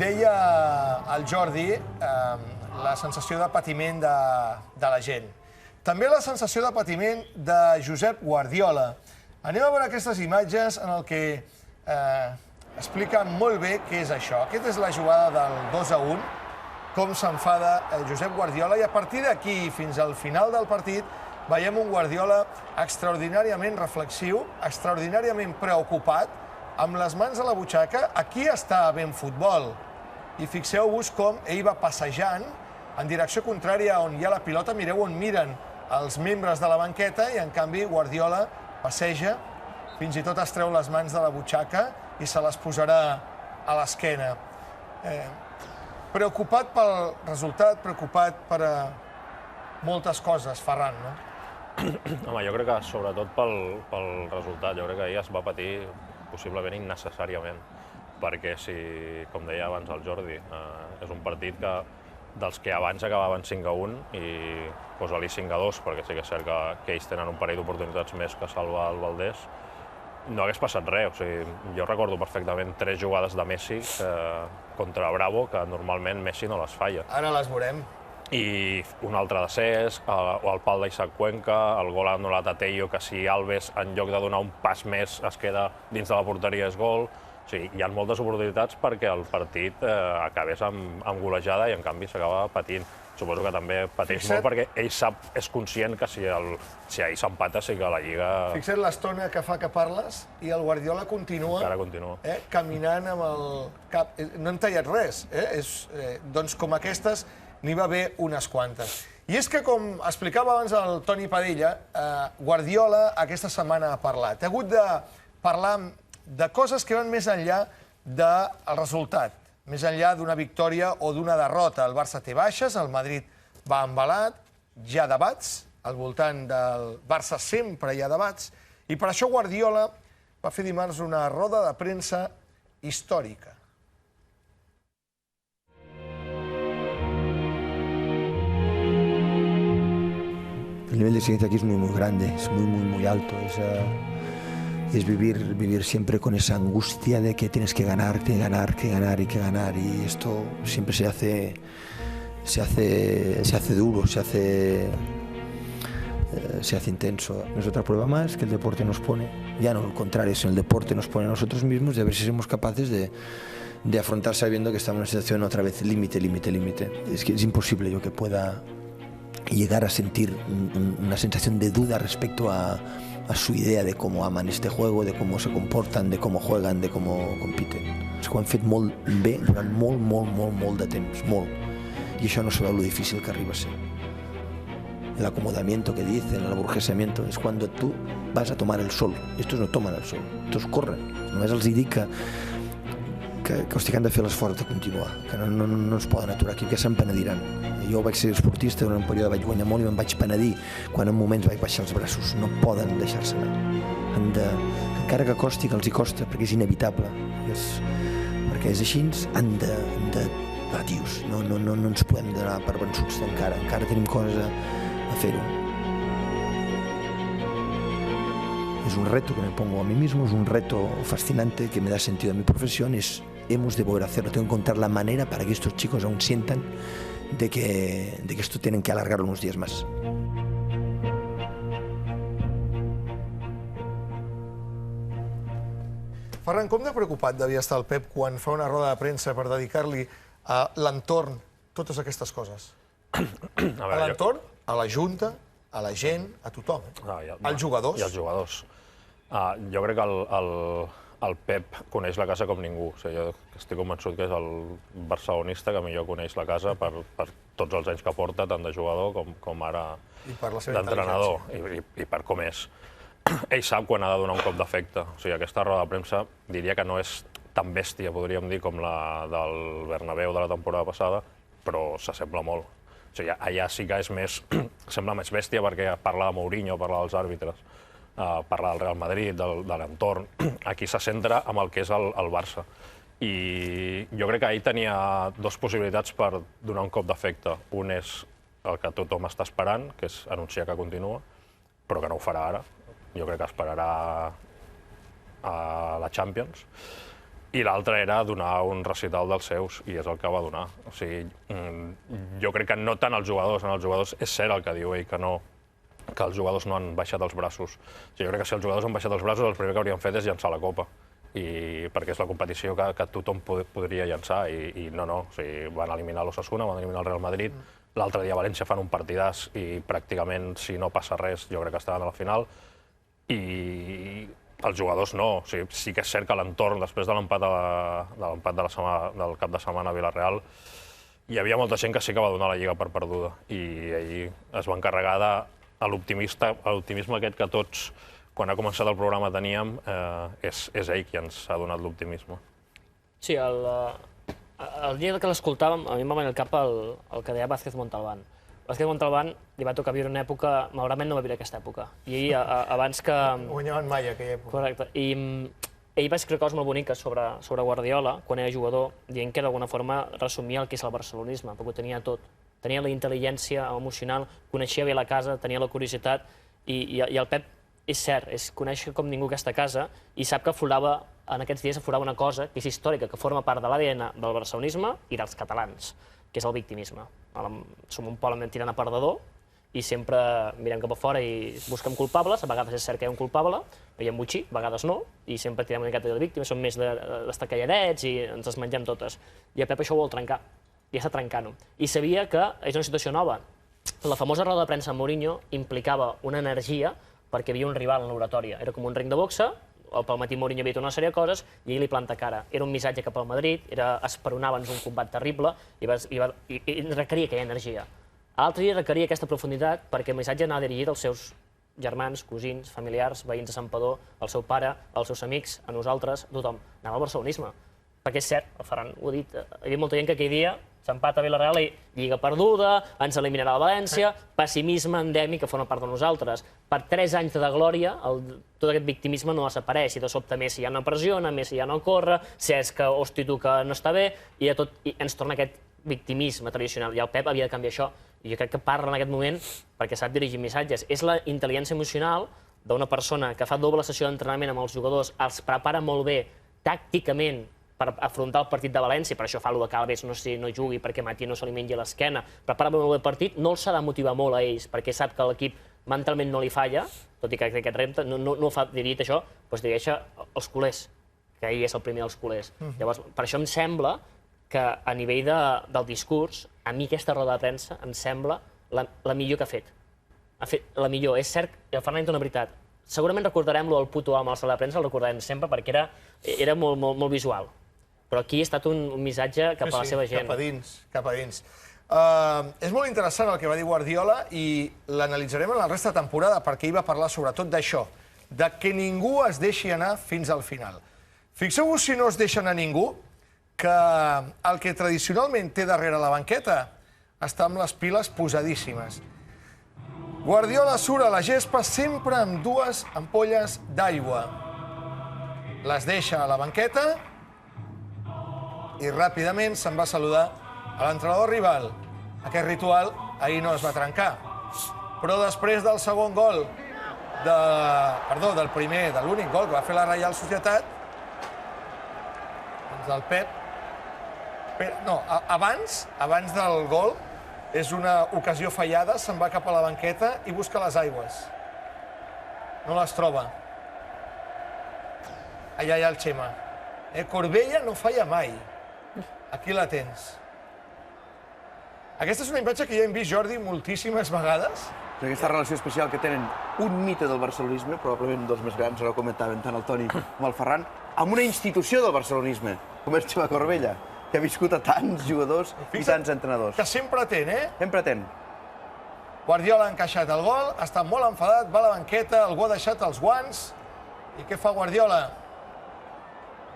Deia el Jordi la sensació de patiment de la gent. També la sensació de patiment de Josep Guardiola. Anem a veure aquestes imatges en el que explica molt bé què és això. Aquesta és la jugada del 2-1, com s'enfada Josep Guardiola, i a partir d'aquí fins al final del partit veiem un Guardiola extraordinàriament reflexiu, extraordinàriament preocupat, amb les mans a la butxaca. Aquí està ben futbol. I fixeu-vos com ell va passejant en direcció contrària on hi ha la pilota. Mireu on miren els membres de la banqueta i, en canvi, Guardiola passeja, fins i tot es treu les mans de la butxaca i se les posarà a l'esquena. Preocupat pel resultat, preocupat per moltes coses, Ferran, no? Home, jo crec que sobretot pel resultat. Jo crec que ahir es va patir possiblement innecessàriament, perquè si, com deia abans el Jordi, és un partit dels que abans acabaven 5-1 i posa-li 5-2, perquè sí que és cert que ells tenen un parell d'oportunitats més que salvar el Valdés, no hagués passat res. O sigui, jo recordo perfectament 3 jugades de Messi contra Bravo, que normalment Messi no les falla. Ara les veurem. I un altre de Cesc, o el pal d'Isaac Cuenca, el gol anul·lat a Tello, que si Alves, en lloc de donar un pas més, es queda dins de la porteria, és gol. O sigui, hi ha moltes oportunitats perquè el partit acabés amb golejada i, en canvi, s'acaba patint. Suposo que també pateix molt perquè ell és conscient que si ahir s'empata sí que la Lliga... Fixa't l'estona que fa que parles i el Guardiola continua caminant amb el cap. No hem tallat res. Doncs com aquestes n'hi va haver unes quantes. I és que, com explicava abans el Toni Padilla, Guardiola aquesta setmana ha parlat. Ha hagut de parlar de coses que van més enllà del resultat, més enllà d'una victòria o d'una derrota. El Barça té baixes, el Madrid va embalat, hi ha debats, al voltant del Barça sempre hi ha debats, i per això Guardiola va fer dimarts una roda de premsa històrica. El nivel de exigencia aquí es muy grande, es muy alto. Es vivir siempre con esa angustia de que tienes que ganar, que ganar. Y esto siempre se hace duro, se hace intenso. No es otra prueba más que el deporte nos pone, ya no al contrario, es el deporte nos pone a nosotros mismos, de ver si somos capaces de afrontar sabiendo que estamos en una situación otra vez límite. Es que es imposible yo que pueda llegar a sentir una sensación de duda respecto a su idea de cómo aman este juego, de cómo se comportan, de cómo juegan, de cómo compiten. És que ho han fet molt bé durant molt de temps, molt. I això no sabeu lo difícil que arriba a ser. El acomodamiento que dicen, el aburguesamiento, es cuando tú vas a tomar el sol. Estos no toman el sol, estos corren. Només els dic que han de fer l'esforç de continuar, que no es poden aturar aquí, que se'n penediran. Jo vaig ser esportista, durant un període vaig guanyar molt i me'n vaig penedir quan en moments vaig baixar els braços. No poden deixar-se anar. Encara que costi, que els hi costa, perquè és inevitable, perquè és així, han de... Tios, no ens podem donar per vençuts encara tenim coses a fer-ho. Es un reto que me pongo a mí mismo, es un reto fascinante que me da sentido a mi profesión, hemos de poder hacerlo, tengo que encontrar la manera para que estos chicos aún sientan de que esto tienen que alargarlo unos días más. Ferran, com de preocupat devia estar el Pep quan fa una roda de premsa per dedicar-li a l'entorn totes aquestes coses? A l'entorn, a la Junta, a la gent, a tothom. Als jugadors. I als jugadors. Jo crec que el Pep coneix la casa com ningú. Jo estic convençut que és el barcelonista que millor coneix la casa per tots els anys que porta, tant de jugador com ara d'entrenador, i per com és. Ell sap quan ha de donar un cop d'efecte. O sigui, aquesta roda de premsa diria que no és tan bèstia, podríem dir, com la del Bernabéu de la temporada passada, però s'assembla molt. O sigui, allà sí que és més... sembla més bèstia perquè parla de Mourinho, parla dels àrbitres, parla del Real Madrid, de l'entorn. Aquí se centra en el que és el Barça. I jo crec que ell tenia 2 possibilitats per donar un cop d'efecte. Un és el que tothom està esperant, que és anunciar que continua, però que no ho farà ara. Jo crec que esperarà a la Champions. i l'altre era donar un recital dels seus, i és el que va donar. O sigui, jo crec que no tant els jugadors és cert el que diu ell, que els jugadors no han baixat els braços. O sigui, jo crec que si els jugadors han baixat els braços, el primer que haurien fet és llançar la copa, perquè és la competició que tothom podria llançar, i no. O sigui, van eliminar l'Osasuna, van eliminar el Real Madrid, l'altre dia a València fan un partidàs i pràcticament, si no passa res, jo crec que estaran a la final, i els jugadors no. O sigui, sí que és cert que l'entorn, després de l'empat del cap de setmana a Villarreal, hi havia molta gent que sí que va donar la Lliga per perduda, i ell es va encarregar de l'optimisme aquest que tots, quan ha començat el programa, teníem, és ell qui ens ha donat l'optimisme. Sí, el dia que l'escoltàvem, a mi em va venir al cap el que deia Vázquez Montalbán. Vázquez Montalbán li va tocar viure una època, malauradament no va viure aquesta època. I ell, abans que... Guanyaven mai aquella època. Correcte. I ell va escriure coses molt boniques sobre Guardiola, quan era jugador, dient que d'alguna forma resumia el que és el barcelonisme, perquè ho tenia tot. Tenia la intel·ligència emocional, coneixia bé la casa, tenia la curiositat, i el Pep és cert, coneix com ningú aquesta casa i sap que en aquests dies aflorava una cosa que és històrica, que forma part de l'ADN del barcelonisme i dels catalans, que és el victimisme. Som un poble tirant a perdedor i sempre mirem cap a fora i busquem culpables. A vegades és cert que hi ha un culpable, veiem butxí, a vegades no, i sempre tirem una miqueta de víctimes, som més d'estar calladets i ens les mengem totes. I el Pep això ho vol trencar, i està trencant-ho. I sabia que és una situació nova. La famosa roda de premsa amb Mourinho implicava una energia perquè hi havia un rival en l'oratòria. Era com un ring de boxa, pel matí Mourinho havia dit una sèrie de coses i ell li planta cara. Era un missatge cap al Madrid, esperonàvem un combat terrible i requeria aquella energia. L'altre dia requeria aquesta profunditat perquè el missatge anava dirigit als seus germans, cosins, familiars, veïns de Santpedor, al seu pare, als seus amics, a nosaltres, a tothom. Anava al barcelonisme. Perquè és cert, el Ferran ho ha dit, hi havia molta gent que aquell dia s'empata a Villarreal i Lliga perduda, ens eliminarà la València, pessimisme endèmic que forma part de nosaltres. Per 3 anys de glòria, tot aquest victimisme no desapareix, i de sobte Messi ja no pressiona, Messi ja no corre, Cesc, hosti tu que no està bé, i ens torna aquest victimisme tradicional. I el Pep havia de canviar això, i jo crec que parla en aquest moment perquè sap dirigir missatges. És la intel·ligència emocional d'una persona que fa doble sessió d'entrenament amb els jugadors, els prepara molt bé tàcticament per afrontar el partit de València, per això fa el que Alves no jugui perquè Matí no se li mengi l'esquena, prepara molt bé el partit, no els s'ha de motivar molt a ells, perquè sap que l'equip mentalment no li falla, tot i que aquest repte no fa dirigit això, doncs dirigeix als culers, que ell és el primer dels culers. Llavors, per això em sembla que a nivell del discurs, a mi aquesta roda de premsa em sembla la millor que ha fet. Ha fet la millor. És cert, i el Ferran té una veritat, segurament recordarem-lo al puto amo a la sala de premsa, el recordarem sempre perquè era molt visual. Però aquí ha estat un missatge cap a la seva gent. Cap a dins. És molt interessant el que va dir Guardiola i l'analitzarem en la resta de temporada perquè ell va parlar sobretot d'això, de que ningú es deixi anar fins al final. Fixeu-vos si no es deixa anar ningú, que el que tradicionalment té darrere la banqueta està amb les piles posadíssimes. Guardiola surt a la gespa sempre amb 2 ampolles d'aigua. Les deixa a la banqueta i ràpidament se'n va saludar a l'entrenador rival. Aquest ritual ahir no es va trencar. Però després del segon gol, del primer, de l'únic gol que va fer la Reial Societat, doncs el Pep... No, abans del gol, és una ocasió fallada, se'n va cap a la banqueta i busca les aigües. No les troba. Allà hi ha el Xema. Corbella no falla mai. Aquí la tens. Aquesta és una imatge que ja hem vist, Jordi, moltíssimes vegades. Aquesta relació especial que tenen un mite del barcelonisme, probablement un dels més grans, ara ho comentaven tant el Toni com el Ferran, amb una institució del barcelonisme, com és Xema Corbella, que ha viscut a tants jugadors i tants entrenadors. Que sempre ten, Sempre ten. Guardiola ha encaixat el gol, ha estat molt enfadat, va a la banqueta, algú ha deixat els guants. I què fa Guardiola?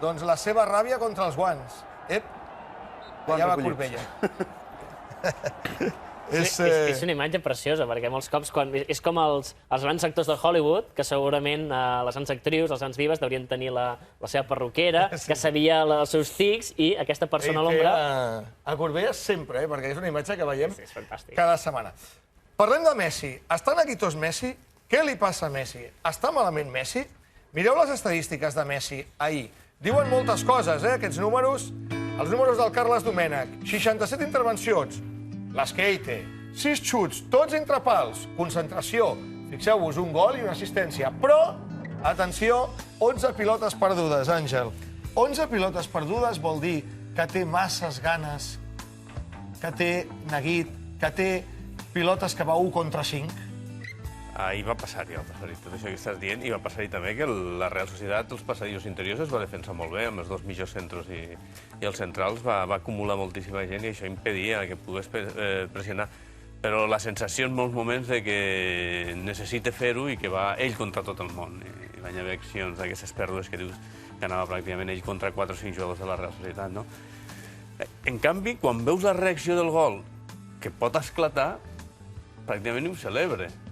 Doncs la seva ràbia contra els guants. Allà va Corbella. És una imatge preciosa, perquè molts cops és com els grans actors de Hollywood, que segurament les grans actrius, les grans dives, deurien tenir la seva perruquera, que sabia els seus tics, i aquesta persona a l'ombra... A Corbella sempre, perquè és una imatge que veiem cada setmana. Parlem de Messi. Està neguitós Messi? Què li passa a Messi? Està malament Messi? Mireu les estadístiques de Messi ahir. Diuen moltes coses, aquests números. Els números del Carles Domènech. 67 intervencions, les que ell té. 6 xuts, tots entre pals. Concentració. Fixeu-vos, un gol i una assistència. Però, atenció, 11 pilotes perdudes, Àngel. 11 pilotes perdudes vol dir que té masses ganes, que té neguit, que té pilotes que va 1 contra 5. Ahir va passar-hi tot això que estàs dient, i va passar-hi també que la Real Societat, els passadillos interiors, es va defensar molt bé, amb els 2 millors centros i els centrals, va acumular moltíssima gent i això impedia que pogués pressionar. Però la sensació en molts moments de que necessita fer-ho i que va ell contra tot el món. I van haver accions d'aquestes pèrdues que dius que anava pràcticament ell contra 4 o 5 jugadors de la Real Societat, no? En canvi, quan veus la reacció del gol, que pot esclatar, pràcticament ho celebra.